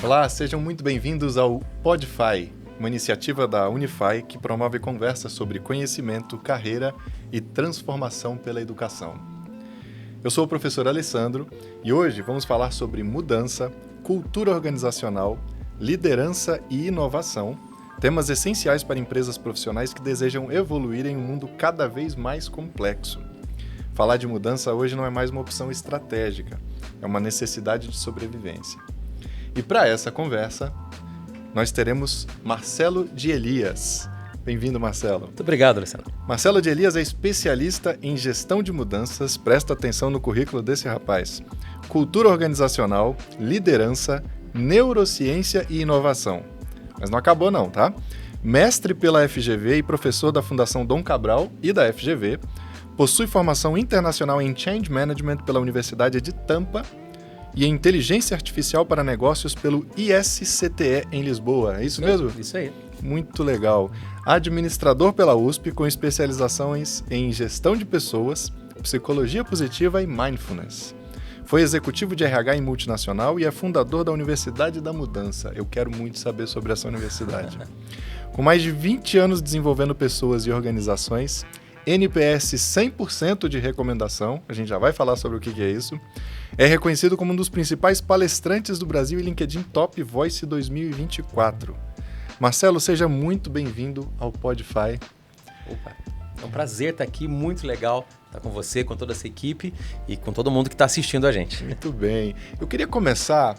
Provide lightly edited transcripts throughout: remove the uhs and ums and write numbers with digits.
Olá, sejam muito bem-vindos ao PodFi, uma iniciativa da Unify que promove conversas sobre conhecimento, carreira e transformação pela educação. Eu sou o professor Alessandro e hoje vamos falar sobre mudança, cultura organizacional, liderança e inovação, temas essenciais para empresas profissionais que desejam evoluir em um mundo cada vez mais complexo. Falar de mudança hoje não é mais uma opção estratégica, é uma necessidade de sobrevivência. E para essa conversa, nós teremos Marcelo de Elias. Bem-vindo, Marcelo. Muito obrigado, Alessandro. Marcelo de Elias é especialista em gestão de mudanças, presta atenção no currículo desse rapaz. Cultura organizacional, liderança, neurociência e inovação. Mas não acabou não, tá? Mestre pela FGV e professor da Fundação Dom Cabral e da FGV, possui formação internacional em Change Management pela Universidade de Tampa e em Inteligência Artificial para Negócios pelo ISCTE em Lisboa. É isso mesmo? Isso aí. Muito legal. Administrador pela USP com especializações em gestão de pessoas, psicologia positiva e mindfulness. Foi executivo de RH em multinacional e é fundador da Universidade da Mudança. Eu quero muito saber sobre essa universidade. Com mais de 20 anos desenvolvendo pessoas e organizações, NPS 100% de recomendação, a gente já vai falar sobre o que é isso, é reconhecido como um dos principais palestrantes do Brasil e LinkedIn Top Voice 2024. Marcelo, seja muito bem-vindo ao PodFi. Opa, é um prazer estar aqui, muito legal estar com você, com toda essa equipe e com todo mundo que está assistindo a gente. Muito bem. Eu queria começar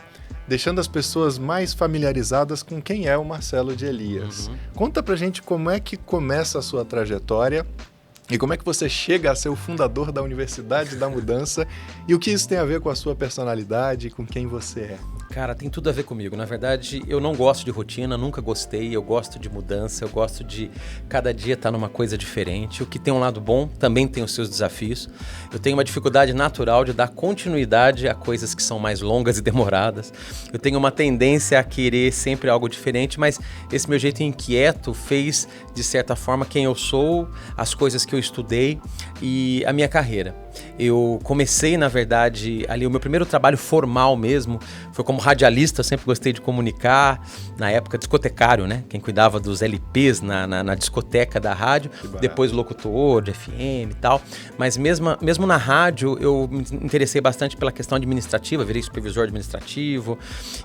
deixando as pessoas mais familiarizadas com quem é o Marcelo de Elias. Conta pra gente como é que começa a sua trajetória e como é que você chega a ser o fundador da Universidade da Mudança e o que isso tem a ver com a sua personalidade e com quem você é? Cara, tem tudo a ver comigo. Na verdade, eu não gosto de rotina, nunca gostei. Eu gosto de mudança, eu gosto de cada dia estar numa coisa diferente. O que tem um lado bom também tem os seus desafios. Eu tenho uma dificuldade natural de dar continuidade a coisas que são mais longas e demoradas. Eu tenho uma tendência a querer sempre algo diferente, mas esse meu jeito inquieto fez, de certa forma, quem eu sou, as coisas que eu estudei e a minha carreira. Eu comecei, na verdade, ali o meu primeiro trabalho formal mesmo foi como radialista. Eu sempre gostei de comunicar, na época discotecário, né? Quem cuidava dos LPs na discoteca da rádio, depois locutor de FM e tal. Mas mesmo na rádio eu me interessei bastante pela questão administrativa, virei supervisor administrativo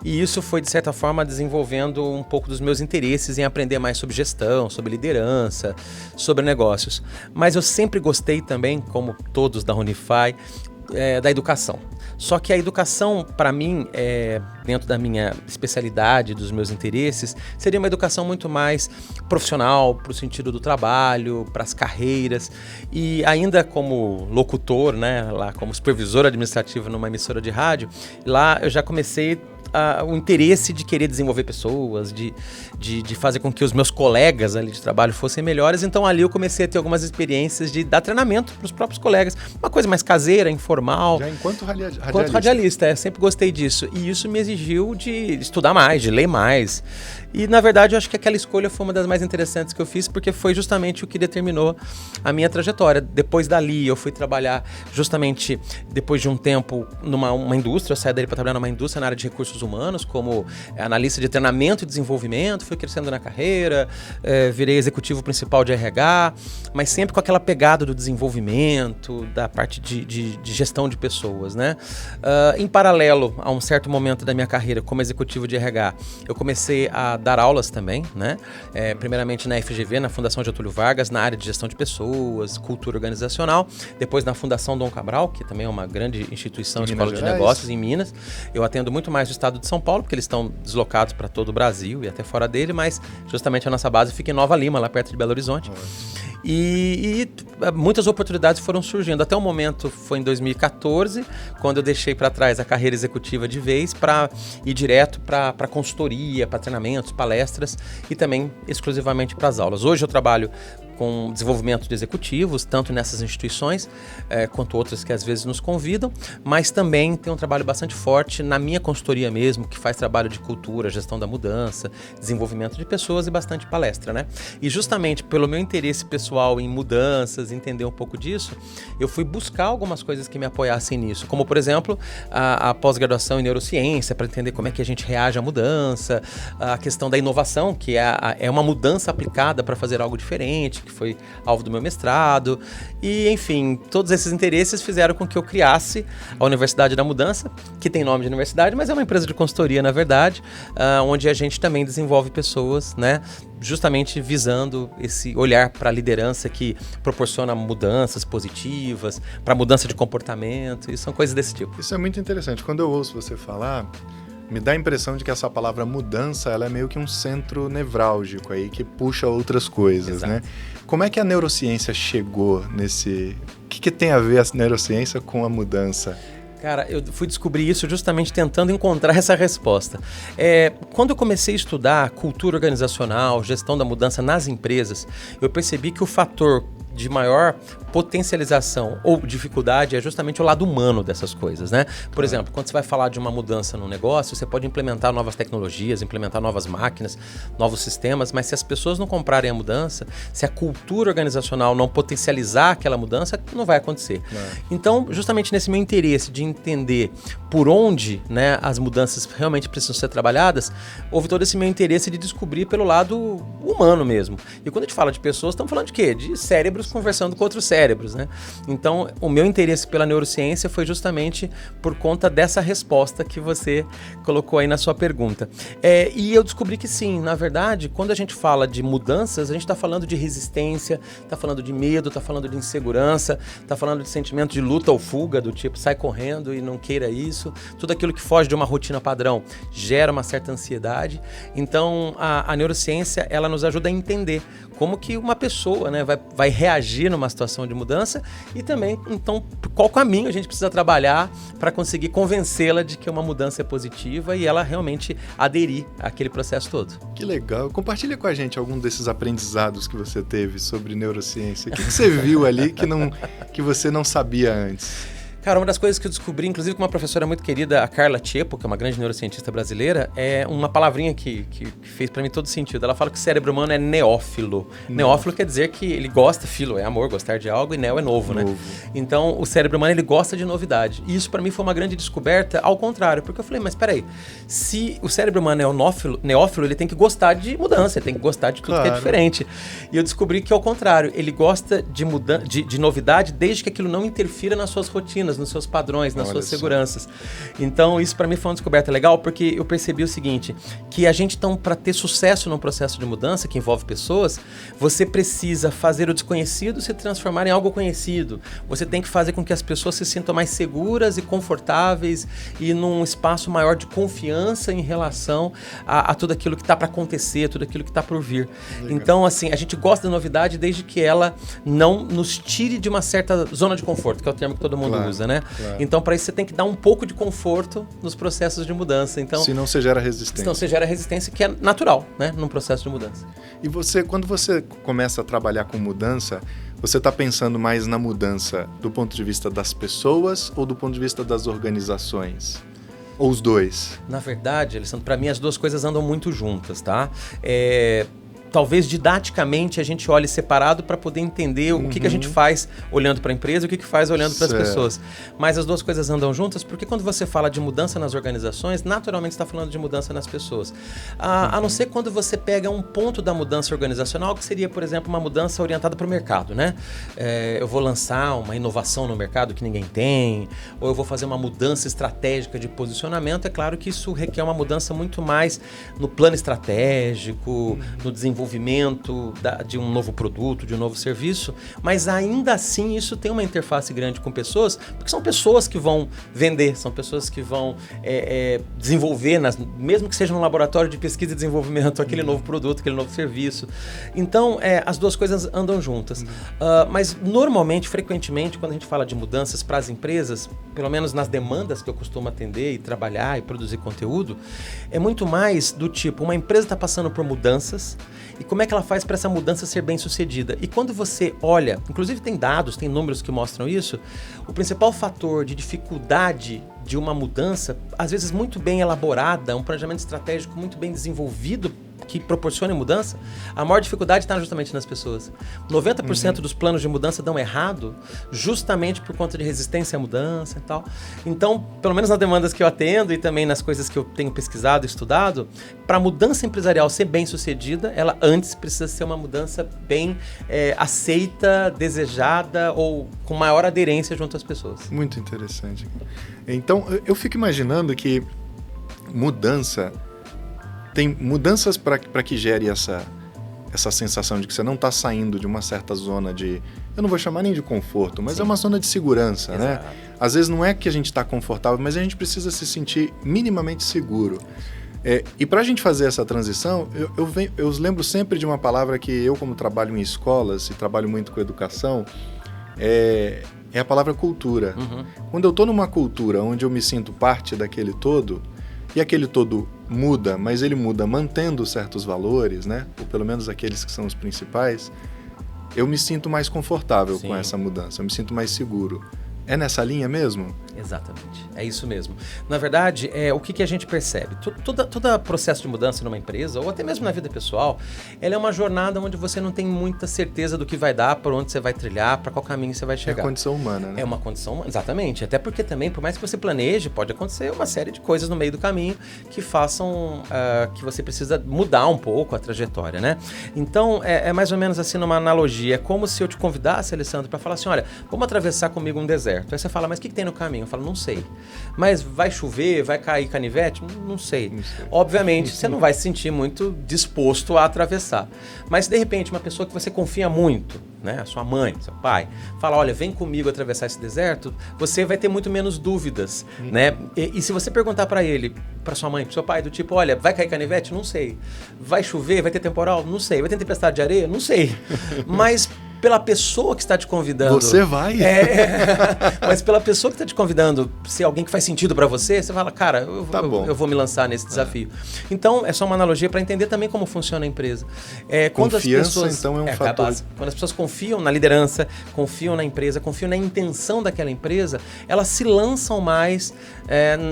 e isso foi, de certa forma, desenvolvendo um pouco dos meus interesses em aprender mais sobre gestão, sobre liderança, sobre negócios. Mas eu sempre gostei também, como todos da Unify, da educação. Só que a educação, para mim, dentro da minha especialidade, dos meus interesses, seria uma educação muito mais profissional, para o sentido do trabalho, para as carreiras. E ainda como locutor, né, lá como supervisor administrativo numa emissora de rádio, lá eu já comecei o interesse de querer desenvolver pessoas, de fazer com que os meus colegas ali de trabalho fossem melhores. Então ali eu comecei a ter algumas experiências de dar treinamento para os próprios colegas. Uma coisa mais caseira, informal. Já enquanto radialista. Enquanto radialista, sempre gostei disso. E isso me exigiu de estudar mais, de ler mais. E na verdade eu acho que aquela escolha foi uma das mais interessantes que eu fiz, porque foi justamente o que determinou a minha trajetória. Depois dali eu fui trabalhar justamente, depois de um tempo, numa indústria. Eu saí dali para trabalhar numa indústria na área de recursos humanos, como analista de treinamento e desenvolvimento, fui crescendo na carreira, virei executivo principal de RH, mas sempre com aquela pegada do desenvolvimento, da parte de gestão de pessoas, né? Em paralelo, a um certo momento da minha carreira como executivo de RH, eu comecei a dar aulas também, né? Primeiramente na FGV, na Fundação Getúlio Vargas, na área de gestão de pessoas, cultura organizacional, depois na Fundação Dom Cabral, que também é uma grande instituição, escola de negócios em Minas. Eu atendo muito mais o estado de São Paulo, porque eles estão deslocados para todo o Brasil e até fora dele, mas justamente a nossa base fica em Nova Lima, lá perto de Belo Horizonte. E muitas oportunidades foram surgindo. Até o momento foi em 2014, quando eu deixei para trás a carreira executiva de vez para ir direto para consultoria, para treinamentos, palestras e também exclusivamente para as aulas. Hoje eu trabalho com desenvolvimento de executivos, tanto nessas instituições quanto outras que às vezes nos convidam, mas também tem um trabalho bastante forte na minha consultoria mesmo, que faz trabalho de cultura, gestão da mudança, desenvolvimento de pessoas e bastante palestra, né? E justamente pelo meu interesse pessoal em mudanças, entender um pouco disso, eu fui buscar algumas coisas que me apoiassem nisso, como por exemplo, a pós-graduação em neurociência, para entender como é que a gente reage à mudança, a questão da inovação, que é uma mudança aplicada para fazer algo diferente, que foi alvo do meu mestrado, e enfim, todos esses interesses fizeram com que eu criasse a Universidade da Mudança, que tem nome de universidade, mas é uma empresa de consultoria, na verdade, onde a gente também desenvolve pessoas, né, justamente visando esse olhar para a liderança que proporciona mudanças positivas, para mudança de comportamento, e são coisas desse tipo. Isso é muito interessante. Quando eu ouço você falar, me dá a impressão de que essa palavra mudança, ela é meio que um centro nevrálgico aí, que puxa outras coisas, Exato. né? Como é que a neurociência chegou nesse... O que tem a ver a neurociência com a mudança? Cara, eu fui descobrir isso justamente tentando encontrar essa resposta. Quando eu comecei a estudar cultura organizacional, gestão da mudança nas empresas, eu percebi que o fator de maior potencialização ou dificuldade é justamente o lado humano dessas coisas, né? Por exemplo, quando você vai falar de uma mudança no negócio, você pode implementar novas tecnologias, implementar novas máquinas, novos sistemas, mas se as pessoas não comprarem a mudança, se a cultura organizacional não potencializar aquela mudança, não vai acontecer. Então, justamente nesse meu interesse de entender por onde, né, as mudanças realmente precisam ser trabalhadas, houve todo esse meu interesse de descobrir pelo lado humano mesmo. E quando a gente fala de pessoas, estamos falando de quê? De cérebros conversando com outros cérebros, né? Então, o meu interesse pela neurociência foi justamente por conta dessa resposta que você colocou aí na sua pergunta. E eu descobri que sim, na verdade, quando a gente fala de mudanças, a gente está falando de resistência, está falando de medo, está falando de insegurança, está falando de sentimento de luta ou fuga, do tipo, sai correndo e não queira isso. Tudo aquilo que foge de uma rotina padrão gera uma certa ansiedade. Então, a neurociência, ela nos ajuda a entender como que uma pessoa, né, vai reagir numa situação de mudança e também, então, qual caminho a gente precisa trabalhar para conseguir convencê-la de que uma mudança é positiva e ela realmente aderir àquele processo todo. Que legal. Compartilha com a gente algum desses aprendizados que você teve sobre neurociência. O que você viu ali que você não sabia antes? Cara, uma das coisas que eu descobri, inclusive com uma professora muito querida, a Carla Tiepo, que é uma grande neurocientista brasileira, é uma palavrinha que fez pra mim todo sentido. Ela fala que o cérebro humano é neófilo. Neófilo quer dizer que ele gosta, filo é amor, gostar de algo, e neo é novo, né? Então, o cérebro humano, ele gosta de novidade. E isso pra mim foi uma grande descoberta, ao contrário, porque eu falei, mas peraí, se o cérebro humano é neófilo, ele tem que gostar de mudança, ele tem que gostar de tudo que é diferente. E eu descobri que, ao contrário, ele gosta de novidade desde que aquilo não interfira nas suas rotinas, nos seus padrões, nas suas seguranças. Então, isso para mim foi uma descoberta legal, porque eu percebi o seguinte, que a gente, então, para ter sucesso num processo de mudança que envolve pessoas, você precisa fazer o desconhecido se transformar em algo conhecido. Você tem que fazer com que as pessoas se sintam mais seguras e confortáveis e num espaço maior de confiança em relação a tudo aquilo que está para acontecer, tudo aquilo que está por vir. Legal. Então, assim, a gente gosta da novidade desde que ela não nos tire de uma certa zona de conforto, que é o termo que todo mundo usa, né? Claro. Então, para isso, você tem que dar um pouco de conforto nos processos de mudança. Então, senão você gera resistência. Senão você gera resistência, que é natural, né? Num processo de mudança. E você, quando você começa a trabalhar com mudança, você está pensando mais na mudança do ponto de vista das pessoas ou do ponto de vista das organizações? Ou os dois? Na verdade, Alessandro, para mim as duas coisas andam muito juntas, tá? Talvez didaticamente a gente olhe separado para poder entender o que a gente faz olhando para a empresa e o que faz olhando para as pessoas. Mas as duas coisas andam juntas porque quando você fala de mudança nas organizações, naturalmente você está falando de mudança nas pessoas. A não ser quando você pega um ponto da mudança organizacional, que seria, por exemplo, uma mudança orientada para o mercado, né? Eu vou lançar uma inovação no mercado que ninguém tem, ou eu vou fazer uma mudança estratégica de posicionamento. É claro que isso requer uma mudança muito mais no plano estratégico, no desenvolvimento de um novo produto, de um novo serviço, mas ainda assim isso tem uma interface grande com pessoas, porque são pessoas que vão vender, são pessoas que vão desenvolver, mesmo que seja num laboratório de pesquisa e desenvolvimento, aquele novo produto, aquele novo serviço. Então, as duas coisas andam juntas. Mas normalmente, frequentemente, quando a gente fala de mudanças para as empresas, pelo menos nas demandas que eu costumo atender e trabalhar e produzir conteúdo, é muito mais do tipo, uma empresa está passando por mudanças e como é que ela faz para essa mudança ser bem sucedida. E quando você olha, inclusive tem dados, tem números que mostram isso, o principal fator de dificuldade de uma mudança, às vezes muito bem elaborada, um planejamento estratégico muito bem desenvolvido, que proporcione mudança, a maior dificuldade está justamente nas pessoas. 90% dos planos de mudança dão errado justamente por conta de resistência à mudança e tal. Então, pelo menos nas demandas que eu atendo e também nas coisas que eu tenho pesquisado e estudado, para a mudança empresarial ser bem sucedida, ela antes precisa ser uma mudança bem aceita, desejada ou com maior aderência junto às pessoas. Muito interessante. Então, eu fico imaginando que tem mudanças para que gere essa sensação de que você não está saindo de uma certa zona de, eu não vou chamar nem de conforto, mas é uma zona de segurança, né? Às vezes não é que a gente está confortável, mas a gente precisa se sentir minimamente seguro. E para a gente fazer essa transição, eu lembro sempre de uma palavra que eu, como trabalho em escolas e trabalho muito com educação, é a palavra cultura. Quando eu estou numa cultura onde eu me sinto parte daquele todo, e aquele todo muda, mas ele muda mantendo certos valores, né? Ou pelo menos aqueles que são os principais, eu me sinto mais confortável com essa mudança, eu me sinto mais seguro. É nessa linha mesmo? Exatamente, é isso mesmo. Na verdade, o que a gente percebe? Todo processo de mudança numa empresa, ou até mesmo na vida pessoal, ela é uma jornada onde você não tem muita certeza do que vai dar, por onde você vai trilhar, para qual caminho você vai chegar. É a condição humana, né? É uma condição humana, exatamente. Até porque também, por mais que você planeje, pode acontecer uma série de coisas no meio do caminho que façam que você precisa mudar um pouco a trajetória, né? Então, é mais ou menos assim numa analogia. É como se eu te convidasse, Alessandro, para falar assim, olha, vamos atravessar comigo um deserto. Aí você fala, mas o que tem no caminho? Eu falo, não sei. Mas vai chover, vai cair canivete? Não sei. Obviamente, você não vai se sentir muito disposto a atravessar. Mas, de repente, uma pessoa que você confia muito, né, sua mãe, seu pai, fala, olha, vem comigo atravessar esse deserto, você vai ter muito menos dúvidas, né? E se você perguntar para ele, para sua mãe, para seu pai, do tipo, olha, vai cair canivete? Não sei. Vai chover? Vai ter temporal? Não sei. Vai ter tempestade de areia? Não sei. Mas pela pessoa que está te convidando... Você vai? Mas pela pessoa que está te convidando, se é alguém que faz sentido para você, você fala, cara, eu vou me lançar nesse desafio. Então, é só uma analogia para entender também como funciona a empresa. Quando Confiança, as pessoas, então, é um fator. Quando as pessoas confiam na liderança, confiam na empresa, confiam na intenção daquela empresa, elas se lançam mais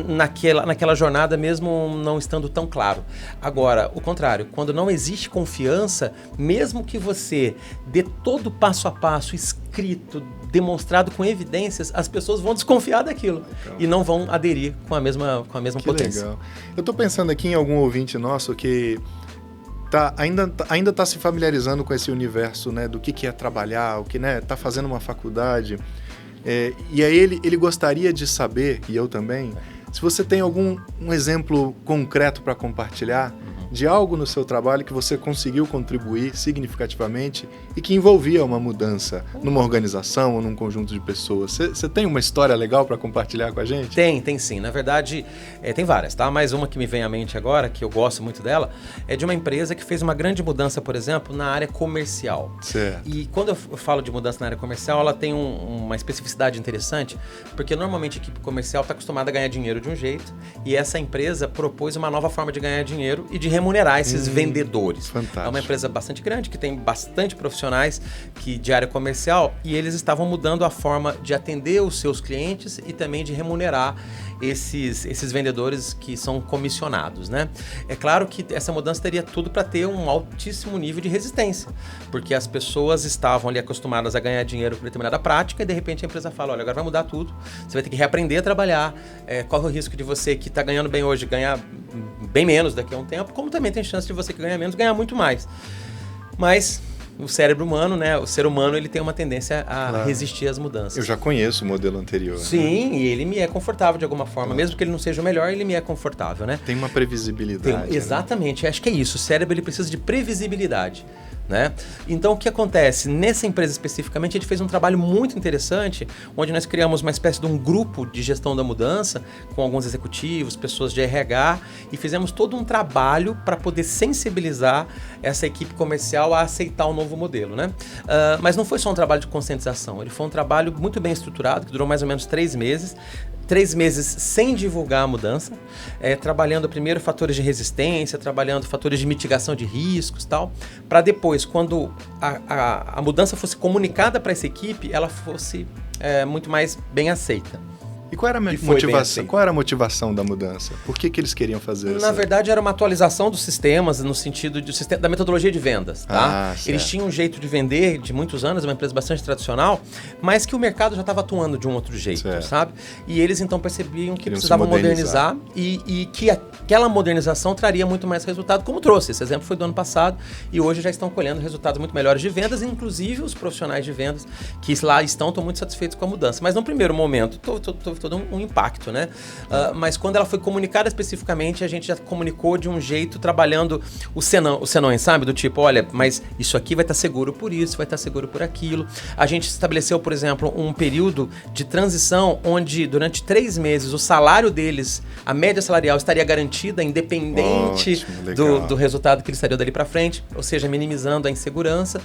naquela jornada, mesmo não estando tão claro. Agora, o contrário, quando não existe confiança, mesmo que você dê todo passo a passo, escrito, demonstrado com evidências, as pessoas vão desconfiar daquilo e não vão aderir com a mesma potência. Legal. Eu estou pensando aqui em algum ouvinte nosso que ainda está se familiarizando com esse universo, né, do que é trabalhar, o que, né, está fazendo uma faculdade. E aí ele gostaria de saber, e eu também, se você tem um exemplo concreto para compartilhar de algo no seu trabalho que você conseguiu contribuir significativamente e que envolvia uma mudança numa organização ou num conjunto de pessoas. Você tem uma história legal para compartilhar com a gente? Tem sim. Na verdade, tem várias, tá? Mas uma que me vem à mente agora, que eu gosto muito dela, é de uma empresa que fez uma grande mudança, por exemplo, na área comercial. Certo. E quando eu falo de mudança na área comercial, ela tem uma especificidade interessante, porque normalmente a equipe comercial está acostumada a ganhar dinheiro de um jeito, e essa empresa propôs uma nova forma de ganhar dinheiro e de remunerar esses vendedores. Fantástico. É uma empresa bastante grande, que tem bastante profissionais de área comercial, e eles estavam mudando a forma de atender os seus clientes e também de remunerar esses vendedores que são comissionados, né? É claro que essa mudança teria tudo para ter um altíssimo nível de resistência, porque as pessoas estavam ali acostumadas a ganhar dinheiro por determinada prática e de repente a empresa fala, olha, agora vai mudar tudo, você vai ter que reaprender a trabalhar, corre o risco de você que está ganhando bem hoje ganhar bem menos daqui a um tempo, como também tem chance de você que ganha menos ganhar muito mais. Mas o cérebro humano, né? O ser humano, ele tem uma tendência a resistir às mudanças. Eu já conheço o modelo anterior. Sim, né? E ele me é confortável de alguma forma. Mesmo que ele não seja o melhor, ele me é confortável, né? Tem uma previsibilidade. Exatamente. Acho que é isso. O cérebro, ele precisa de previsibilidade, né? Então, o que acontece? Nessa empresa especificamente, a gente fez um trabalho muito interessante, onde nós criamos uma espécie de um grupo de gestão da mudança, com alguns executivos, pessoas de RH, e fizemos todo um trabalho para poder sensibilizar essa equipe comercial a aceitar o novo modelo, né? Mas não foi só um trabalho de conscientização, ele foi um trabalho muito bem estruturado, que durou mais ou menos 3 meses, 3 meses sem divulgar a mudança, trabalhando primeiro fatores de resistência, trabalhando fatores de mitigação de riscos e tal, para depois, quando a mudança fosse comunicada para essa equipe, ela fosse muito mais bem aceita. E qual era a motivação? Qual era a motivação da mudança? Por que eles queriam fazer isso? Na verdade, era uma atualização dos sistemas, no sentido da metodologia de vendas. Tá? Eles tinham um jeito de vender de muitos anos, uma empresa bastante tradicional, mas que o mercado já estava atuando de um outro jeito, sabe? E eles então percebiam que precisavam modernizar e que aquela modernização traria muito mais resultado, como trouxe. Esse exemplo foi do ano passado e hoje já estão colhendo resultados muito melhores de vendas, inclusive os profissionais de vendas que lá estão muito satisfeitos com a mudança. Mas no primeiro momento, todo um impacto, né? Mas quando ela foi comunicada especificamente, a gente já comunicou de um jeito, trabalhando os senões, sabe? Do tipo, olha, mas isso aqui vai estar seguro por isso, vai estar seguro por aquilo. A gente estabeleceu, por exemplo, um período de transição onde durante 3 meses o salário deles, a média salarial estaria garantida, independente do resultado que eles teriam dali para frente, ou seja, minimizando a insegurança.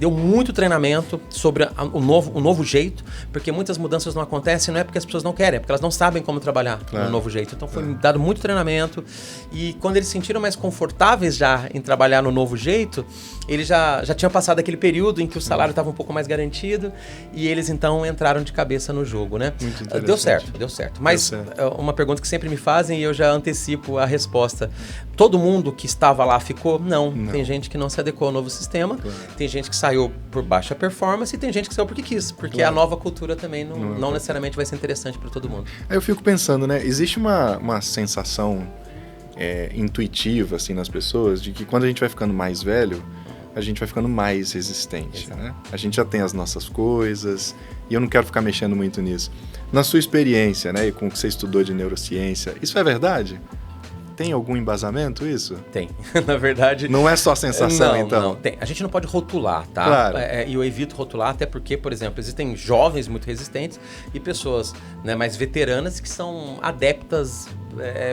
Deu muito treinamento sobre o novo jeito, porque muitas mudanças não acontecem, não é porque as pessoas não querem, é porque elas não sabem como trabalhar no novo jeito. Então foi dado muito treinamento e quando eles se sentiram mais confortáveis já em trabalhar no novo jeito, eles já tinham passado aquele período em que o salário estava um pouco mais garantido e eles então entraram de cabeça no jogo, né? Muito interessante. Deu certo. Mas uma pergunta que sempre me fazem e eu já antecipo a resposta. Todo mundo que estava lá ficou? Não. Tem gente que não se adequou ao novo sistema, tem gente que saiu por baixa performance e tem gente que saiu porque quis, porque a nova cultura também não necessariamente vai ser interessante para todo mundo. Aí eu fico pensando, né? Existe uma sensação intuitiva assim, nas pessoas de que quando a gente vai ficando mais velho, a gente vai ficando mais resistente, né? A gente já tem as nossas coisas e eu não quero ficar mexendo muito nisso. Na sua experiência, né, e com o que você estudou de neurociência, isso é verdade? Tem algum embasamento isso? Tem. Na verdade... Não é só sensação, então? Não, tem. A gente não pode rotular, tá? Claro. E eu evito rotular, até porque, por exemplo, existem jovens muito resistentes e pessoas, né, mais veteranas que são adeptas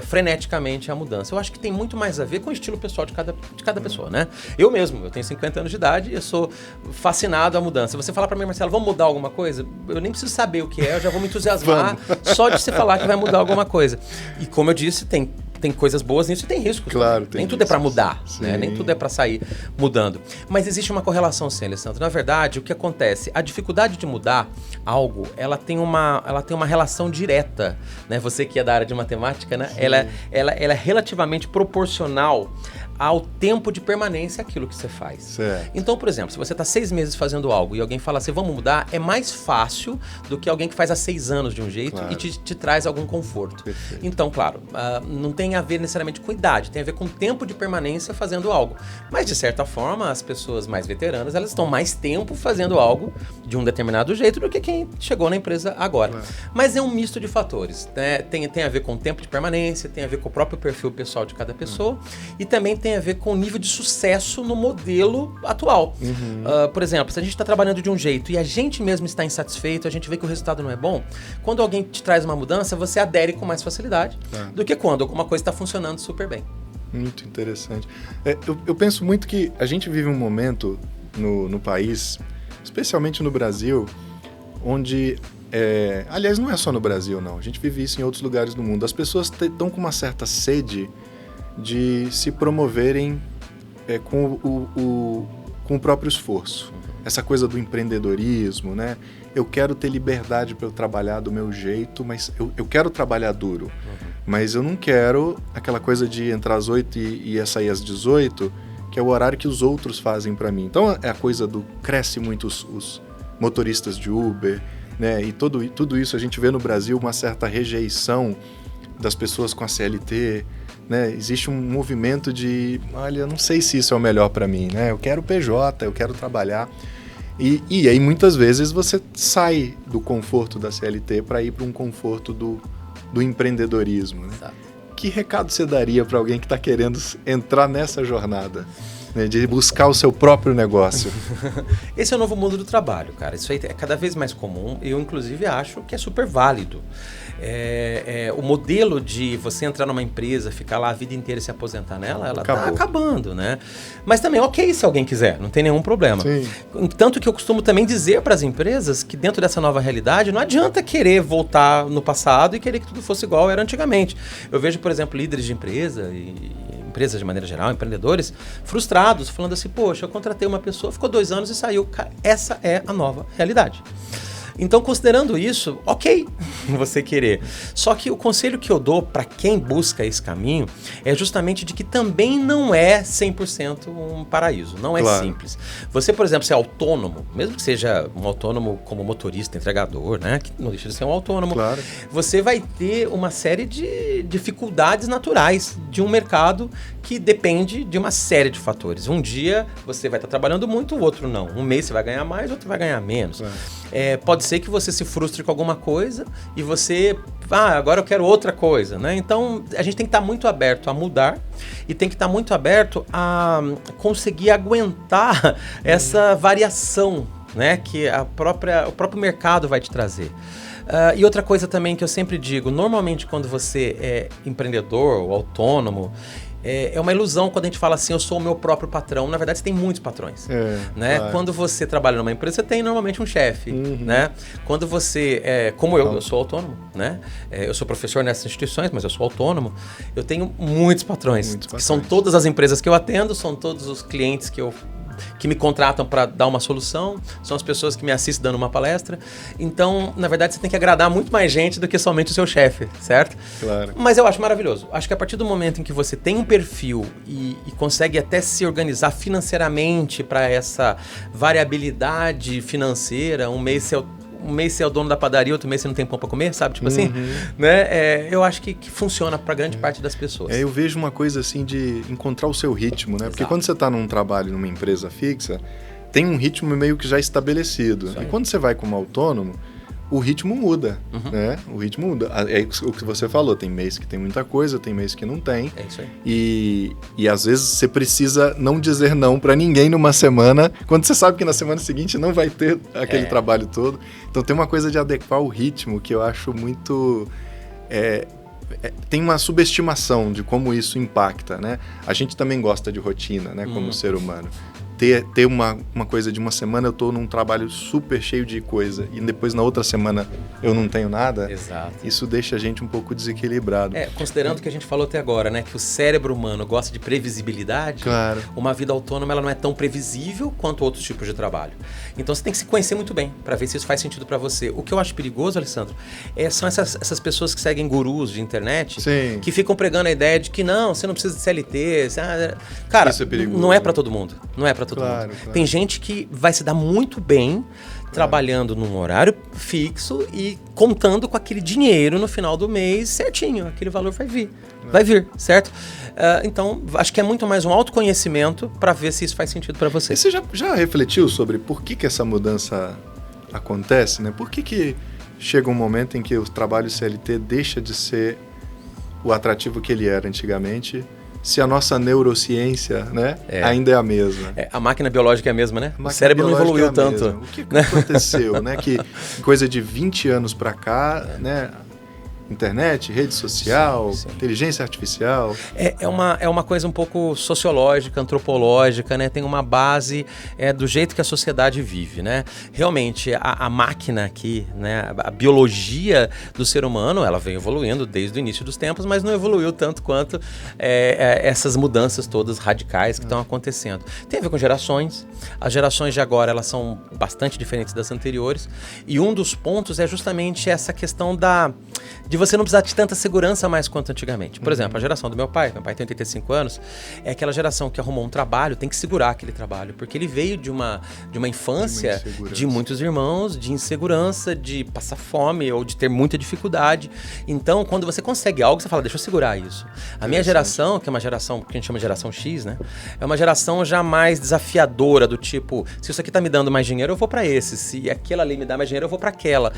freneticamente à mudança. Eu acho que tem muito mais a ver com o estilo pessoal de cada pessoa, né? Eu tenho 50 anos de idade e eu sou fascinado à mudança. Se você falar pra mim, Marcelo, vamos mudar alguma coisa? Eu nem preciso saber o que é, eu já vou me entusiasmar só de você falar que vai mudar alguma coisa. E como eu disse, tem coisas boas nisso e tem riscos. Claro, nem tudo é para mudar, né? Nem tudo é para sair mudando. Mas existe uma correlação, sim, Alessandro. Na verdade, o que acontece? A dificuldade de mudar algo, ela tem uma relação direta, né? Você que é da área de matemática, né? Ela é relativamente proporcional ao tempo de permanência aquilo que você faz. Certo. Então, por exemplo, se você está 6 meses fazendo algo e alguém fala assim, vamos mudar, é mais fácil do que alguém que faz há 6 anos de um jeito e te traz algum conforto. Perfeito. Então, claro, não tem a ver necessariamente com idade, tem a ver com tempo de permanência fazendo algo. Mas, de certa forma, as pessoas mais veteranas, elas estão mais tempo fazendo algo de um determinado jeito do que quem chegou na empresa agora. Claro. Mas é um misto de fatores, né? Tem a ver com o tempo de permanência, tem a ver com o próprio perfil pessoal de cada pessoa e também tem a ver com o nível de sucesso no modelo atual. Por exemplo, se a gente está trabalhando de um jeito e a gente mesmo está insatisfeito, a gente vê que o resultado não é bom, quando alguém te traz uma mudança, você adere com mais facilidade do que quando alguma coisa está funcionando super bem. Muito interessante. Eu penso muito que a gente vive um momento no país, especialmente no Brasil, onde... aliás, não é só no Brasil, não. A gente vive isso em outros lugares do mundo. As pessoas estão com uma certa sede de se promoverem com o próprio esforço. Essa coisa do empreendedorismo, né? Eu quero ter liberdade para eu trabalhar do meu jeito, mas eu quero trabalhar duro. Mas eu não quero aquela coisa de entrar às 8 e sair às 18, que é o horário que os outros fazem para mim. Então é a coisa do... Cresce muito os motoristas de Uber, né? E tudo isso a gente vê no Brasil uma certa rejeição das pessoas com a CLT, né? Existe um movimento de, olha, eu não sei se isso é o melhor para mim, né? Eu quero PJ, eu quero trabalhar. E aí muitas vezes você sai do conforto da CLT para ir para um conforto do empreendedorismo, né? Que recado você daria para alguém que está querendo entrar nessa jornada? né, de buscar o seu próprio negócio. Esse é o novo mundo do trabalho, cara. Isso aí é cada vez mais comum. Eu, inclusive, acho que é super válido. O modelo de você entrar numa empresa, ficar lá a vida inteira e se aposentar nela, ela está acabando, né? Mas também, ok, se alguém quiser, não tem nenhum problema. Sim. Tanto que eu costumo também dizer para as empresas que dentro dessa nova realidade, não adianta querer voltar no passado e querer que tudo fosse igual era antigamente. Eu vejo, por exemplo, líderes de empresa e empresas de maneira geral, empreendedores, frustrados, falando assim, poxa, eu contratei uma pessoa, ficou 2 anos e saiu. Essa é a nova realidade. Então, considerando isso, ok, você querer. Só que o conselho que eu dou para quem busca esse caminho é justamente de que também não é 100% um paraíso, não é simples. Você, por exemplo, ser autônomo, mesmo que seja um autônomo como motorista, entregador, né, que não deixa de ser um autônomo, você vai ter uma série de dificuldades naturais de um mercado que depende de uma série de fatores. Um dia você vai estar trabalhando muito, o outro não. Um mês você vai ganhar mais, outro vai ganhar menos. Pode ser que você se frustre com alguma coisa e você... agora eu quero outra coisa, né? Então, a gente tem que estar muito aberto a mudar e tem que estar muito aberto a conseguir aguentar essa variação, né? Que o próprio mercado vai te trazer. E outra coisa também que eu sempre digo, normalmente quando você é empreendedor ou autônomo, é uma ilusão quando a gente fala assim, eu sou o meu próprio patrão. Na verdade, você tem muitos patrões. Né? Quando você trabalha numa empresa, você tem normalmente um chefe. Né? Quando você, como eu sou autônomo, né? Eu sou professor nessas instituições, mas eu sou autônomo, eu tenho muitos patrões. Que são todas as empresas que eu atendo, são todos os clientes que me contratam para dar uma solução, são as pessoas que me assistem dando uma palestra. Então, na verdade, você tem que agradar muito mais gente do que somente o seu chefe, certo? Claro. Mas eu acho maravilhoso. Acho que a partir do momento em que você tem um perfil e consegue até se organizar financeiramente para essa variabilidade financeira, um mês você é o dono da padaria, outro mês você não tem pão para comer, sabe? Tipo assim, né? Eu acho que funciona para grande parte das pessoas. Eu vejo uma coisa assim de encontrar o seu ritmo, né? Exato. Porque quando você está num trabalho, numa empresa fixa, tem um ritmo meio que já estabelecido. E quando você vai como autônomo, o ritmo muda, né? O ritmo muda. É o que você falou, tem mês que tem muita coisa, tem mês que não tem. É isso aí. E às vezes você precisa não dizer não para ninguém numa semana, quando você sabe que na semana seguinte não vai ter aquele trabalho todo. Então tem uma coisa de adequar o ritmo que eu acho muito... tem uma subestimação de como isso impacta, né? A gente também gosta de rotina, né? Como ser humano. Ter uma coisa de uma semana eu estou num trabalho super cheio de coisa e depois na outra semana eu não tenho nada. Exato. Isso deixa a gente um pouco desequilibrado. Considerando o que a gente falou até agora, né? Que o cérebro humano gosta de previsibilidade. Claro. Uma vida autônoma ela não é tão previsível quanto outros tipos de trabalho. Então você tem que se conhecer muito bem para ver se isso faz sentido para você. O que eu acho perigoso, Alessandro, são essas pessoas que seguem gurus de internet. Sim. Que ficam pregando a ideia de que não, você não precisa de CLT. Cara, isso é perigoso. Não é para todo mundo. Não é para todo mundo. Claro. Tem gente que vai se dar muito bem trabalhando num horário fixo e contando com aquele dinheiro no final do mês certinho. Aquele valor vai vir, certo? Então, acho que é muito mais um autoconhecimento para ver se isso faz sentido para você. E você já refletiu sobre por que essa mudança acontece, né? Por que chega um momento em que o trabalho CLT deixa de ser o atrativo que ele era antigamente, se a nossa neurociência, né, ainda é a mesma? A máquina biológica é a mesma, né? O cérebro não evoluiu tanto. O que aconteceu, né? Que coisa de 20 anos para cá, né? Internet, rede social, inteligência artificial. É uma coisa um pouco sociológica, antropológica, né? Tem uma base do jeito que a sociedade vive, né? Realmente, a máquina aqui, né? A biologia do ser humano, ela vem evoluindo desde o início dos tempos, mas não evoluiu tanto quanto essas mudanças todas radicais que estão acontecendo. Tem a ver com gerações. As gerações de agora, elas são bastante diferentes das anteriores. E um dos pontos é justamente essa questão de você não precisar de tanta segurança mais quanto antigamente. Por exemplo, a geração do meu pai tem 85 anos, é aquela geração que arrumou um trabalho, tem que segurar aquele trabalho, porque ele veio de uma infância de muitos irmãos, de insegurança, de passar fome ou de ter muita dificuldade. Então, quando você consegue algo, você fala, deixa eu segurar isso. A minha geração, que é uma geração que a gente chama de geração X, né? É uma geração já mais desafiadora, do tipo, se isso aqui tá me dando mais dinheiro, eu vou para esse. Se aquela ali me dá mais dinheiro, eu vou para aquela.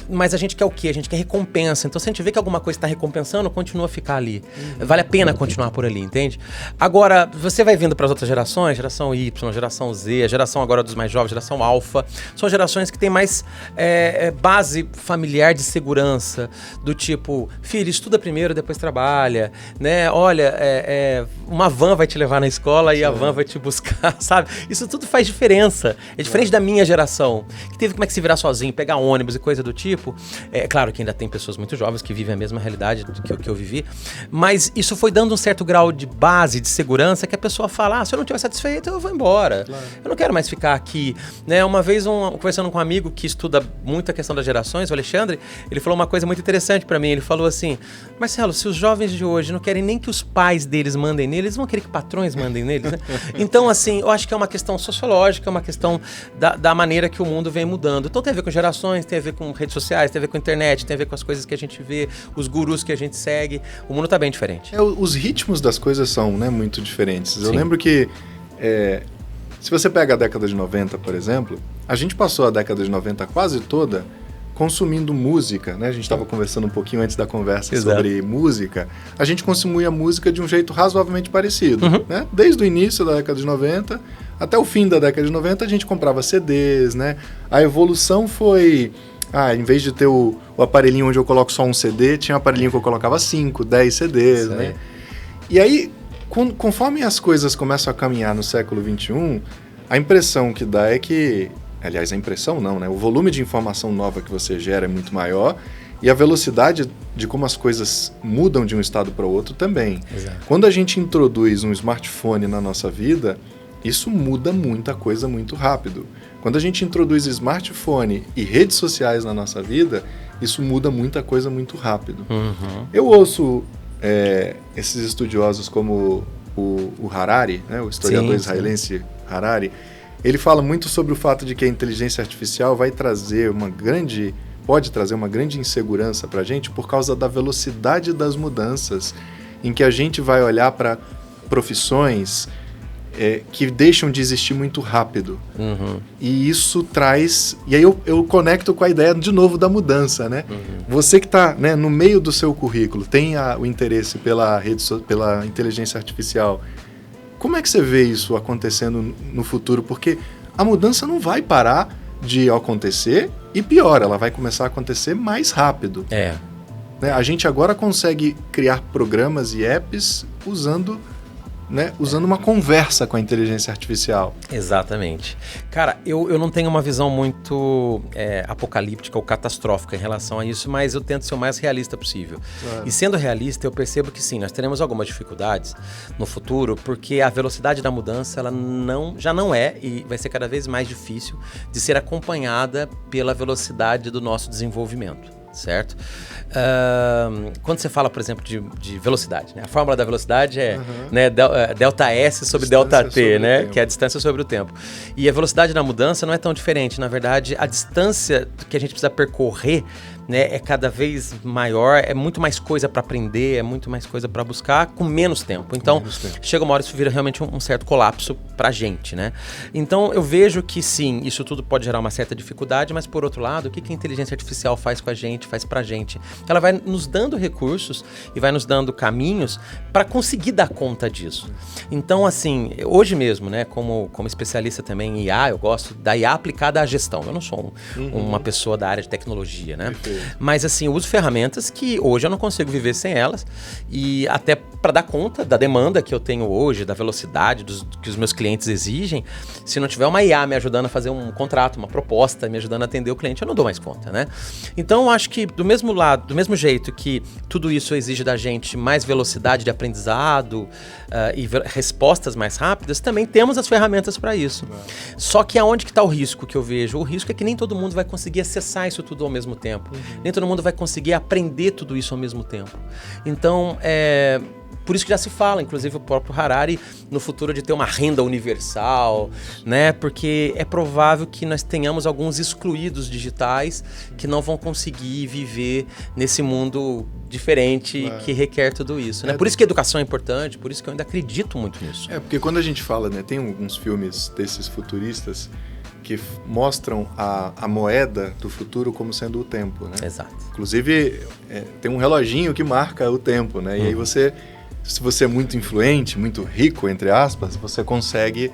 Mas a gente quer o quê? A gente quer recompensa. Então, se a gente vê que alguma coisa está recompensando, continua a ficar ali. Vale a pena continuar por ali, entende? Agora, você vai vindo para as outras gerações, geração Y, geração Z, a geração agora dos mais jovens, geração Alpha, são gerações que têm mais base familiar de segurança, do tipo, filho, estuda primeiro, depois trabalha, né? Olha, uma van vai te levar na escola e a van vai te buscar, sabe? Isso tudo faz diferença. É diferente da minha geração, que teve como é que se virar sozinho, pegar ônibus e coisa do tipo. É claro que ainda tem pessoas muito jovens que vivem a mesma realidade do que eu vivi, mas isso foi dando um certo grau de base, de segurança, que a pessoa fala, se eu não estiver satisfeito, eu vou embora. Claro. Eu não quero mais ficar aqui. Né? Uma vez, conversando com um amigo que estuda muito a questão das gerações, o Alexandre, ele falou uma coisa muito interessante pra mim. Ele falou assim, Marcelo, se os jovens de hoje não querem nem que os pais deles mandem neles, eles vão querer que patrões mandem neles, né? Então, assim, eu acho que é uma questão sociológica, é uma questão da maneira que o mundo vem mudando. Então tem a ver com gerações, tem a ver com redes sociais, tem a ver com internet, tem a ver com as coisas que a gente vê, os gurus que a gente segue. O mundo tá bem diferente. Os ritmos das coisas são, né, muito diferentes. Sim. Eu lembro que, se você pega a década de 90, por exemplo, a gente passou a década de 90 quase toda consumindo música, né? A gente estava conversando um pouquinho antes da conversa sobre música. A gente consumia música de um jeito razoavelmente parecido, né? Desde o início da década de 90 até o fim da década de 90, a gente comprava CDs, né? A evolução foi... em vez de ter o aparelhinho onde eu coloco só um CD, tinha um aparelhinho que eu colocava 5, 10 CDs, né? E aí, conforme as coisas começam a caminhar no século XXI, a impressão que dá é que... Aliás, a impressão não, né? O volume de informação nova que você gera é muito maior e a velocidade de como as coisas mudam de um estado para o outro também. Exato. Quando a gente introduz um smartphone na nossa vida, isso muda muita coisa muito rápido. Quando a gente introduz smartphone e redes sociais na nossa vida, isso muda muita coisa muito rápido. Eu ouço esses estudiosos como o Harari, né? O historiador israelense Harari. Ele fala muito sobre o fato de que a inteligência artificial pode trazer uma grande insegurança para a gente por causa da velocidade das mudanças, em que a gente vai olhar para profissões que deixam de existir muito rápido. E isso traz... E aí eu conecto com a ideia, de novo, da mudança, né? Você que está, né, no meio do seu currículo, tem o interesse pela inteligência artificial. Como é que você vê isso acontecendo no futuro? Porque a mudança não vai parar de acontecer e pior, ela vai começar a acontecer mais rápido. Né? A gente agora consegue criar programas e apps usando uma conversa com a inteligência artificial. Exatamente. Cara, eu não tenho uma visão muito apocalíptica ou catastrófica em relação a isso, mas eu tento ser o mais realista possível. Claro. E sendo realista, eu percebo que sim, nós teremos algumas dificuldades no futuro, porque a velocidade da mudança ela já não é e vai ser cada vez mais difícil de ser acompanhada pela velocidade do nosso desenvolvimento. Certo? Quando você fala, por exemplo, de velocidade, né? A fórmula da velocidade é né, delta S sobre delta T, né? Que é a distância sobre o tempo. E a velocidade da mudança não é tão diferente. Na verdade, a distância que a gente precisa percorrer, né, é cada vez maior, é muito mais coisa para aprender, é muito mais coisa para buscar com menos tempo. Então, chega uma hora isso vira realmente um certo colapso pra gente, né? Então, eu vejo que sim, isso tudo pode gerar uma certa dificuldade, mas por outro lado, o que a inteligência artificial faz com a gente, faz pra gente? Ela vai nos dando recursos e vai nos dando caminhos para conseguir dar conta disso. Então, assim, hoje mesmo, né, como especialista também em IA, eu gosto da IA aplicada à gestão. Eu não sou uma pessoa da área de tecnologia, né? Mas assim, eu uso ferramentas que hoje eu não consigo viver sem elas e até para dar conta da demanda que eu tenho hoje, da velocidade que os meus clientes exigem, se não tiver uma IA me ajudando a fazer um contrato, uma proposta, me ajudando a atender o cliente, eu não dou mais conta, né? Então eu acho que do mesmo jeito que tudo isso exige da gente mais velocidade de aprendizado e respostas mais rápidas, também temos as ferramentas para isso. Só que aonde que está o risco que eu vejo? O risco é que nem todo mundo vai conseguir acessar isso tudo ao mesmo tempo. Nem todo mundo vai conseguir aprender tudo isso ao mesmo tempo. Então, por isso que já se fala, inclusive o próprio Harari, no futuro de ter uma renda universal, né? Porque é provável que nós tenhamos alguns excluídos digitais que não vão conseguir viver nesse mundo diferente que requer tudo isso, né? Por isso que a educação é importante, por isso que eu ainda acredito muito nisso. Porque quando a gente fala, né? Tem alguns filmes desses futuristas que mostram a moeda do futuro como sendo o tempo, né? Exato. Inclusive, tem um reloginho que marca o tempo, né? E aí você, se você é muito influente, muito rico, entre aspas, você consegue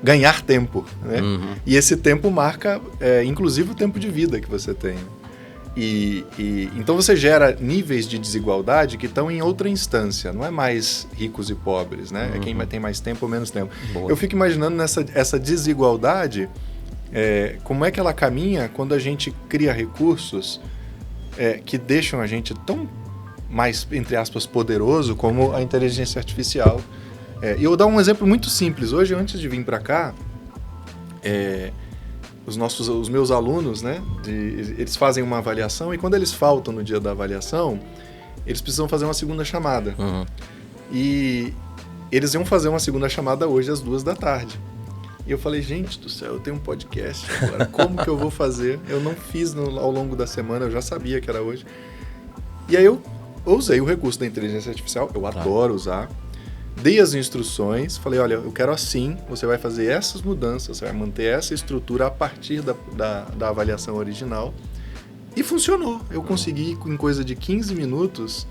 ganhar tempo, né? E esse tempo marca, inclusive, o tempo de vida que você tem. Então você gera níveis de desigualdade que estão em outra instância, não é mais ricos e pobres, né? É quem tem mais tempo ou menos tempo. Boa. Eu fico imaginando essa desigualdade, como é que ela caminha quando a gente cria recursos que deixam a gente tão mais, entre aspas, poderoso como a inteligência artificial. E eu vou dar um exemplo muito simples. Hoje, antes de vir para cá, os meus alunos, né, eles fazem uma avaliação e quando eles faltam no dia da avaliação, eles precisam fazer uma segunda chamada. E eles iam fazer uma segunda chamada hoje às 2h. E eu falei, gente do céu, eu tenho um podcast agora, como que eu vou fazer? Eu não fiz ao longo da semana, eu já sabia que era hoje. E aí eu usei o recurso da inteligência artificial, eu adoro usar. Dei as instruções, falei, olha, eu quero assim, você vai fazer essas mudanças, você vai manter essa estrutura a partir da avaliação original. E funcionou. Eu consegui, em coisa de 15 minutos,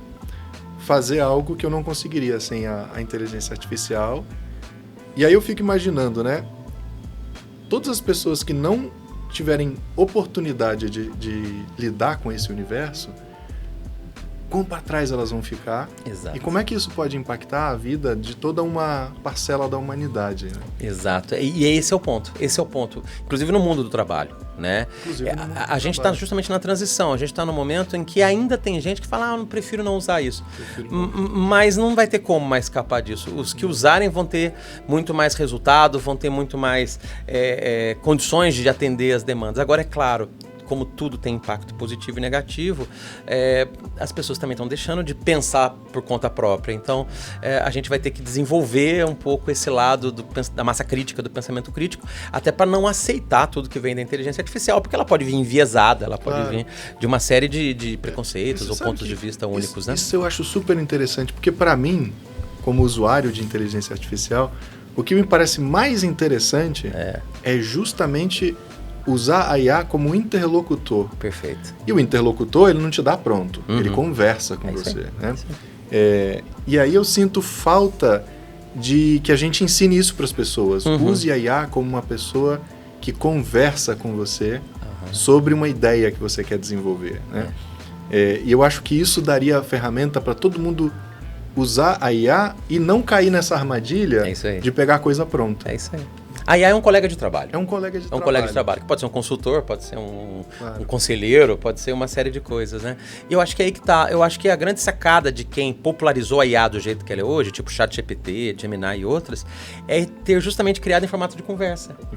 fazer algo que eu não conseguiria sem a inteligência artificial. E aí eu fico imaginando, né? Todas as pessoas que não tiverem oportunidade de lidar com esse universo, quão para trás elas vão ficar. Exato. E como é que isso pode impactar a vida de toda uma parcela da humanidade, né? Exato. E esse é o ponto. Esse é o ponto. Inclusive no mundo do trabalho, né? A gente está justamente na transição. A gente está no momento em que ainda tem gente que fala, eu prefiro não usar isso. Mas não vai ter como mais escapar disso. Os que usarem vão ter muito mais resultado, vão ter muito mais condições de atender as demandas. Agora, é claro, como tudo tem impacto positivo e negativo, as pessoas também estão deixando de pensar por conta própria. Então, a gente vai ter que desenvolver um pouco esse lado da massa crítica, do pensamento crítico, até para não aceitar tudo que vem da inteligência artificial, porque ela pode vir enviesada, ela pode vir de uma série de preconceitos ou pontos de vista únicos. Né? Isso eu acho super interessante, porque para mim, como usuário de inteligência artificial, o que me parece mais interessante é justamente usar a IA como interlocutor. Perfeito. E o interlocutor, ele não te dá pronto. Ele conversa com você. Né? E aí eu sinto falta de que a gente ensine isso para as pessoas. Use a IA como uma pessoa que conversa com você sobre uma ideia que você quer desenvolver. Né? E eu acho que isso daria ferramenta para todo mundo usar a IA e não cair nessa armadilha de pegar coisa pronta. É isso aí. A IA é um colega de trabalho. É um colega de trabalho. É um colega de trabalho, que pode ser um consultor, pode ser um conselheiro, pode ser uma série de coisas, né? E eu acho que é aí que tá. Eu acho que a grande sacada de quem popularizou a IA do jeito que ela é hoje, tipo ChatGPT, Gemini e outras, é ter justamente criado em formato de conversa. Em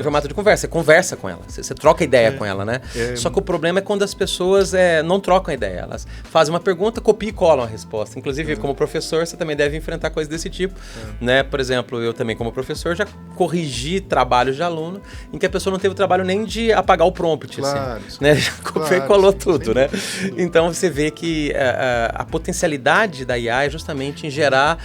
formato de conversa. Você conversa com ela, você troca ideia com ela, né? Só que o problema é quando as pessoas não trocam ideia. Elas fazem uma pergunta, copiam e colam a resposta. Inclusive, como professor, você também deve enfrentar coisas desse tipo, né? Por exemplo, eu também como professor já corrigir trabalhos de aluno em que a pessoa não teve o trabalho nem de apagar o prompt, assim, né? Copiou e colou tudo, né? Então você vê que a potencialidade da IA é justamente em gerar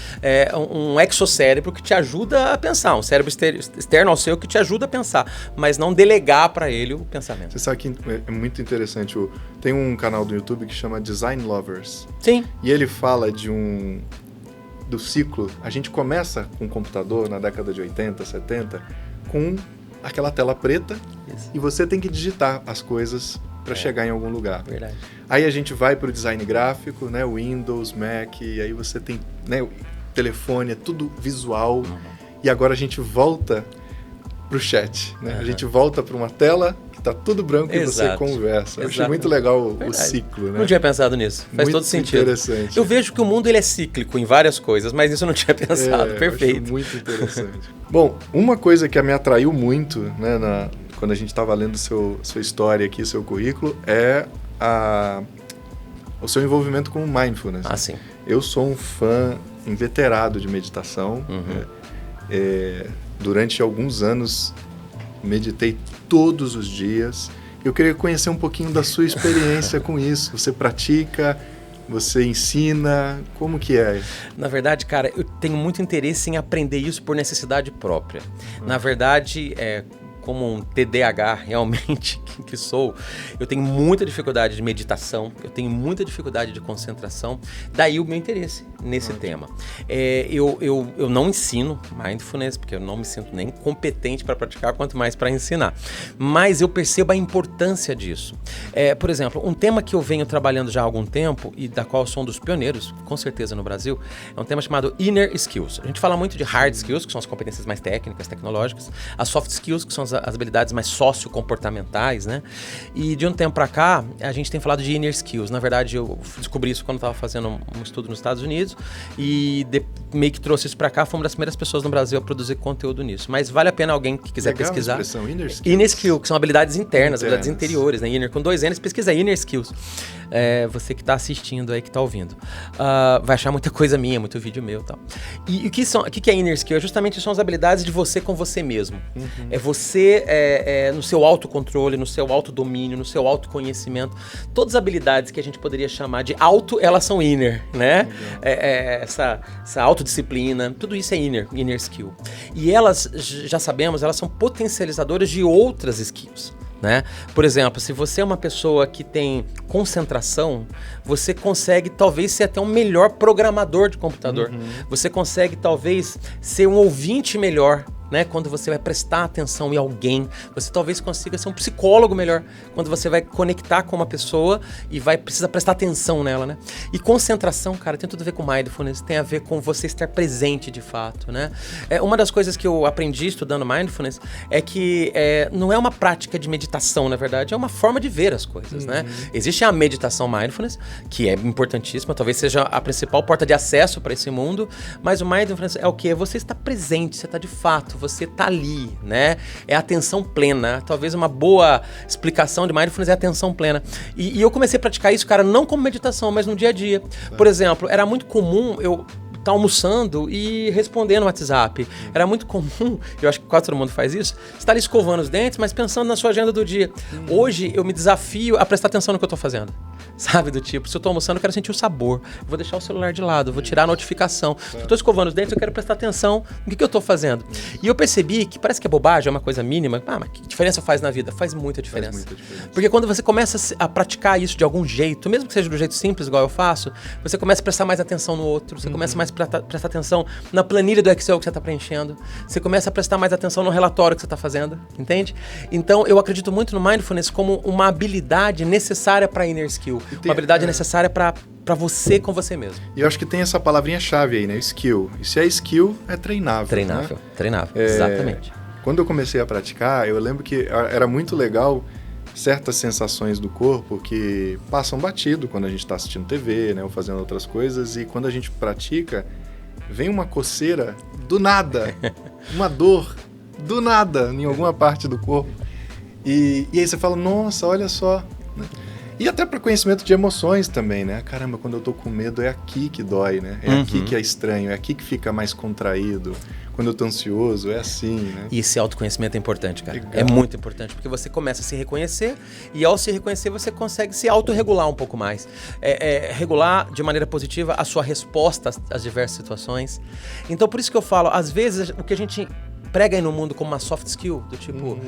um exocérebro que te ajuda a pensar, um cérebro externo ao seu que te ajuda a pensar, mas não delegar para ele o pensamento. Você sabe que é muito interessante, tem um canal do YouTube que chama Design Lovers. Sim. E ele fala do ciclo. A gente começa com o computador na década de 80, 70, com aquela tela preta e você tem que digitar as coisas para chegar em algum lugar. Verdade. Aí a gente vai para o design gráfico, né, Windows, Mac, e aí você tem, né, o telefone, é tudo visual. E agora a gente volta para o chat, né? A gente volta para uma tela que tá tudo branco e você conversa. Eu achei muito legal o ciclo, né? Não tinha pensado nisso. Faz todo sentido. Interessante. Eu vejo que o mundo ele é cíclico em várias coisas, mas isso eu não tinha pensado. Perfeito. Eu acho muito interessante. Bom, uma coisa que me atraiu muito, né, quando a gente estava lendo sua história aqui, seu currículo, é o seu envolvimento com o mindfulness. Ah, sim. Eu sou um fã inveterado de meditação. Durante alguns anos, meditei todos os dias. Eu queria conhecer um pouquinho da sua experiência com isso. Você pratica? Você ensina? Como que é? Na verdade, cara, eu tenho muito interesse em aprender isso por necessidade própria. Na verdade, como um TDAH realmente que sou, eu tenho muita dificuldade de meditação, eu tenho muita dificuldade de concentração, daí o meu interesse nesse tema. Eu não ensino mindfulness, porque eu não me sinto nem competente para praticar, quanto mais para ensinar. Mas eu percebo a importância disso. Por exemplo, um tema que eu venho trabalhando já há algum tempo, e da qual eu sou um dos pioneiros, com certeza no Brasil, é um tema chamado Inner Skills. A gente fala muito de hard skills, que são as competências mais técnicas, tecnológicas, as soft skills, que são as habilidades mais sociocomportamentais, né? E de um tempo para cá, a gente tem falado de inner skills. Na verdade, eu descobri isso quando estava fazendo um estudo nos Estados Unidos e meio que trouxe isso para cá. Fui uma das primeiras pessoas no Brasil a produzir conteúdo nisso. Mas vale a pena alguém que quiser pesquisar. Inner skills. Inner skills, que são habilidades internas, habilidades interiores, né? Inner com 2 N's, pesquisa inner skills. Você que está assistindo aí, que está ouvindo. Vai achar muita coisa minha, muito vídeo meu e tal. E o que é inner skill? Justamente são as habilidades de você com você mesmo. É você no seu autocontrole, no seu autodomínio, no seu autoconhecimento. Todas as habilidades que a gente poderia chamar de auto, elas são inner, né? Essa autodisciplina, tudo isso é inner skill. E elas, já sabemos, elas são potencializadoras de outras skills. Né? Por exemplo, se você é uma pessoa que tem concentração, você consegue talvez ser até um melhor programador de computador. Você consegue talvez ser um ouvinte melhor, né? Quando você vai prestar atenção em alguém. Você talvez consiga ser um psicólogo melhor quando você vai conectar com uma pessoa e precisa prestar atenção nela, né? E concentração, cara, tem tudo a ver com mindfulness, tem a ver com você estar presente de fato, né? Uma das coisas que eu aprendi estudando mindfulness é que não é uma prática de meditação, na verdade, é uma forma de ver as coisas, né? Existe a meditação mindfulness, que é importantíssima, talvez seja a principal porta de acesso para esse mundo, mas o mindfulness é o quê? Você está presente, você está de fato, você tá ali, né? É atenção plena. Talvez uma boa explicação de mindfulness é atenção plena. E eu comecei a praticar isso, cara, não como meditação, mas no dia a dia. Por exemplo, era muito comum eu estar almoçando e responder no WhatsApp. Era muito comum, eu acho que quase todo mundo faz isso, estar ali escovando os dentes, mas pensando na sua agenda do dia. Hoje eu me desafio a prestar atenção no que eu tô fazendo. Sabe, do tipo, se eu tô almoçando, eu quero sentir o sabor. Eu vou deixar o celular de lado, eu vou tirar a notificação. Se eu tô escovando os dentes, eu quero prestar atenção no que eu tô fazendo. E eu percebi que parece que é bobagem, é uma coisa mínima. Mas que diferença faz na vida? Faz muita diferença. Faz muita diferença. Porque quando você começa a praticar isso de algum jeito, mesmo que seja do jeito simples, igual eu faço, você começa a prestar mais atenção no outro, você começa mais a prestar atenção na planilha do Excel que você tá preenchendo, você começa a prestar mais atenção no relatório que você tá fazendo, entende? Então, eu acredito muito no mindfulness como uma habilidade necessária para inner skill. Uma habilidade necessária para você com você mesmo. E eu acho que tem essa palavrinha-chave aí, né? Skill. E se é skill, é treinável. Treinável, né? Treinável, exatamente. Quando eu comecei a praticar, eu lembro que era muito legal certas sensações do corpo que passam batido quando a gente está assistindo TV, né? Ou fazendo outras coisas. E quando a gente pratica, vem uma coceira do nada. Uma dor do nada em alguma parte do corpo. E aí você fala, nossa, olha só, né? E até para conhecimento de emoções também, né? Caramba, quando eu tô com medo é aqui que dói, né? É aqui que é estranho, é aqui que fica mais contraído. Quando eu tô ansioso, é assim, né? E esse autoconhecimento é importante, cara. Legal. É muito importante, porque você começa a se reconhecer e ao se reconhecer você consegue se autorregular um pouco mais. Regular de maneira positiva a sua resposta às diversas situações. Então, por isso que eu falo, às vezes, o que a gente prega aí no mundo como uma soft skill, do tipo,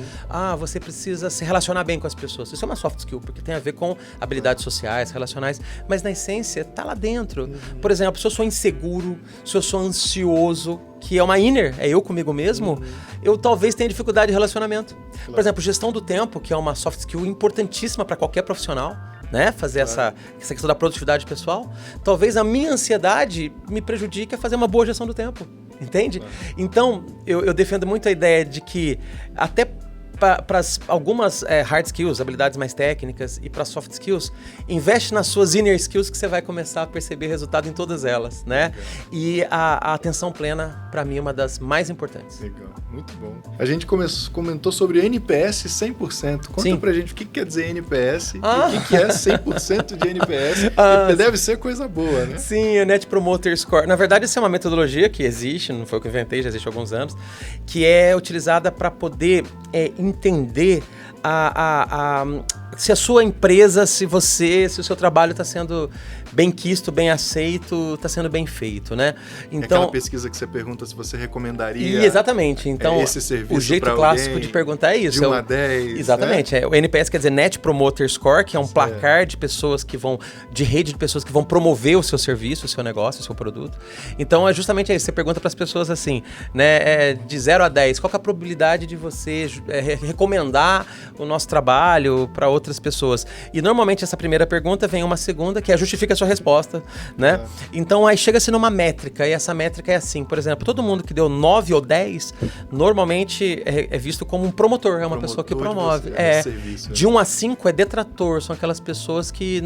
você precisa se relacionar bem com as pessoas. Isso é uma soft skill, porque tem a ver com habilidades sociais, relacionais, mas na essência tá lá dentro. Por exemplo, se eu sou inseguro, se eu sou ansioso, que é uma inner, é eu comigo mesmo, eu talvez tenha dificuldade de relacionamento. Por exemplo, gestão do tempo, que é uma soft skill importantíssima para qualquer profissional, né? Fazer essa questão da produtividade pessoal. Talvez a minha ansiedade me prejudique a fazer uma boa gestão do tempo. Entende? Então, eu defendo muito a ideia de que até para algumas hard skills, habilidades mais técnicas, e para soft skills, investe nas suas inner skills que você vai começar a perceber resultado em todas elas, né? E a atenção plena, para mim, é uma das mais importantes. Legal, muito bom. A gente comentou sobre NPS 100%. Conta pra gente o que quer dizer NPS e o que é 100% de NPS. Deve ser coisa boa, né? Sim, o Net Promoter Score. Na verdade, isso é uma metodologia que existe, não foi eu que inventei, já existe há alguns anos, que é utilizada para poder entender se a sua empresa, se o seu trabalho está sendo bem quisto, bem aceito, está sendo bem feito, né? Então, é aquela pesquisa que você pergunta se você recomendaria exatamente. Então, esse serviço o jeito clássico de perguntar é isso. De 1 a 10. Exatamente. Né? O NPS quer dizer Net Promoter Score, que é um placar de pessoas que vão, de rede de pessoas que vão promover o seu serviço, o seu negócio, o seu produto. Então, é justamente isso. Você pergunta para as pessoas assim, né? De 0 a 10, qual que é a probabilidade de você recomendar o nosso trabalho para outras pessoas? E normalmente essa primeira pergunta vem uma segunda, que é justifica a sua resposta, né? Então aí chega-se numa métrica, e essa métrica é assim, por exemplo, todo mundo que deu 9 ou 10, normalmente é visto como um promotor, é uma pessoa que promove. Serviço, de 1 a 5 é detrator, são aquelas pessoas que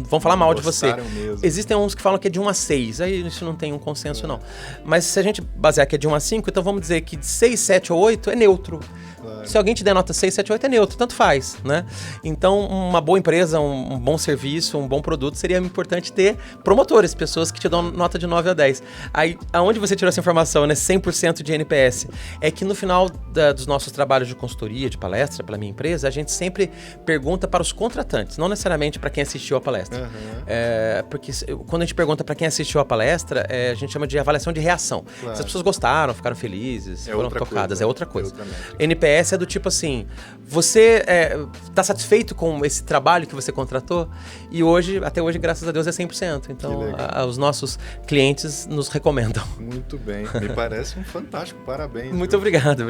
vão falar mal de você. Mesmo. Existem uns que falam que é de 1 a 6, aí isso não tem um consenso não. Mas se a gente basear que é de 1 a 5, então vamos dizer que de 6, 7 ou 8 é neutro. Se alguém te der nota 6, 7, 8 é neutro, tanto faz, né? Então, uma boa empresa, um bom serviço, um bom produto, seria importante ter promotores, pessoas que te dão nota de 9 a 10. Aí, aonde você tirou essa informação, né? 100% de NPS. É que no final dos nossos trabalhos de consultoria, de palestra pela minha empresa, a gente sempre pergunta para os contratantes, não necessariamente para quem assistiu a palestra. Porque quando a gente pergunta para quem assistiu a palestra, a gente chama de avaliação de reação. Se as pessoas gostaram, ficaram felizes, foram tocadas, é outra coisa. NPS é do tipo assim, você está satisfeito com esse trabalho que você contratou? E hoje, até hoje, graças a Deus, é 100%. Então, os nossos clientes nos recomendam. Muito bem, me parece um fantástico, parabéns. Muito obrigado.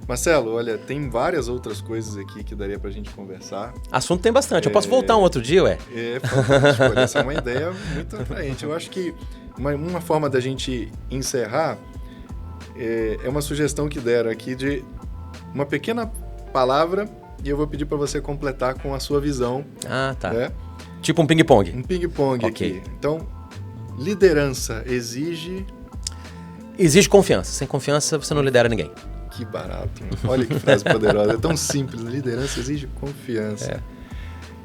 Marcelo, olha, tem várias outras coisas aqui que daria pra gente conversar. Assunto tem bastante, eu posso voltar um outro dia, ué? É fantástico, olha, essa é uma ideia muito atraente. Eu acho que uma forma da gente encerrar é uma sugestão que deram aqui de uma pequena palavra, e eu vou pedir para você completar com a sua visão. Ah, tá. Né? Tipo um ping-pong. Um ping-pong aqui. Então, liderança exige... Exige confiança. Sem confiança, você não lidera ninguém. Que barato. Olha que frase poderosa. É tão simples. Liderança exige confiança.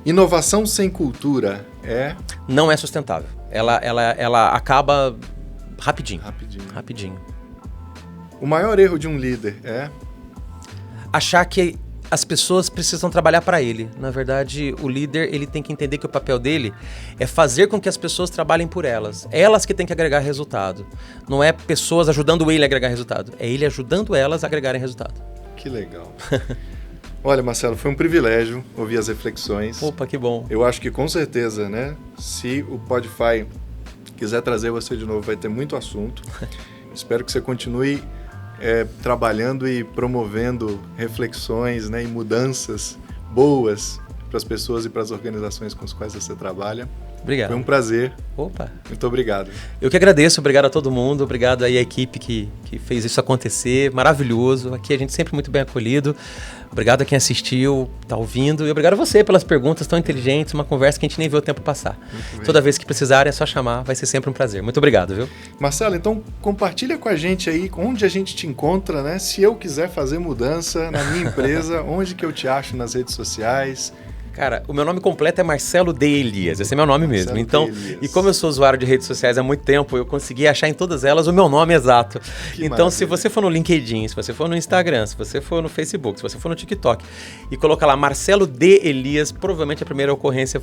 Inovação sem cultura não é sustentável. Ela acaba rapidinho. O maior erro de um líder achar que as pessoas precisam trabalhar para ele. Na verdade, o líder ele tem que entender que o papel dele é fazer com que as pessoas trabalhem por elas. Elas que têm que agregar resultado. Não é pessoas ajudando ele a agregar resultado. É ele ajudando elas a agregarem resultado. Que legal. Olha, Marcelo, foi um privilégio ouvir as reflexões. Opa, que bom. Eu acho que com certeza, né? Se o Podify quiser trazer você de novo, vai ter muito assunto. Espero que você continue trabalhando e promovendo reflexões, né, e mudanças boas para as pessoas e para as organizações com as quais você trabalha. Obrigado. Foi um prazer. Opa. Muito obrigado. Eu que agradeço, obrigado a todo mundo, obrigado aí à equipe que fez isso acontecer, maravilhoso. Aqui a gente sempre muito bem acolhido. Obrigado a quem assistiu, está ouvindo, e obrigado a você pelas perguntas tão inteligentes, uma conversa que a gente nem vê o tempo passar. Toda vez que precisarem é só chamar, vai ser sempre um prazer. Muito obrigado, viu? Marcelo, então compartilha com a gente aí onde a gente te encontra, né? Se eu quiser fazer mudança na minha empresa, onde que eu te acho nas redes sociais? Cara, o meu nome completo é Marcelo D. Elias, esse é meu nome mesmo. Então, e como eu sou usuário de redes sociais há muito tempo, eu consegui achar em todas elas o meu nome exato. Então, se você for no LinkedIn, se você for no Instagram, se você for no Facebook, se você for no TikTok e colocar lá Marcelo D. Elias, provavelmente a primeira ocorrência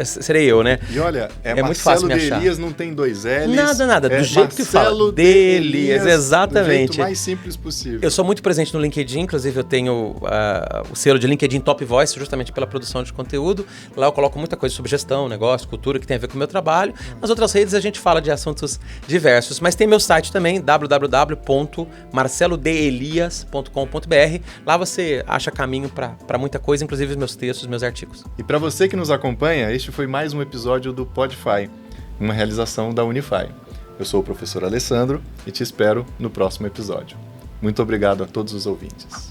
serei eu, né? E olha, é muito fácil me achar. Marcelo D. Elias não tem 2 L's. Nada, do jeito que fala. Marcelo D. Elias, exatamente. Do jeito mais simples possível. Eu sou muito presente no LinkedIn, inclusive eu tenho o selo de LinkedIn Top Voice, justamente pela produção de conteúdo. Lá eu coloco muita coisa sobre gestão, negócio, cultura, que tem a ver com o meu trabalho. Nas outras redes a gente fala de assuntos diversos. Mas tem meu site também, www.marcelodelias.com.br. Lá você acha caminho para muita coisa, inclusive os meus textos, meus artigos. E para você que nos acompanha, este foi mais um episódio do Podify, uma realização da Unify. Eu sou o professor Alessandro e te espero no próximo episódio. Muito obrigado a todos os ouvintes.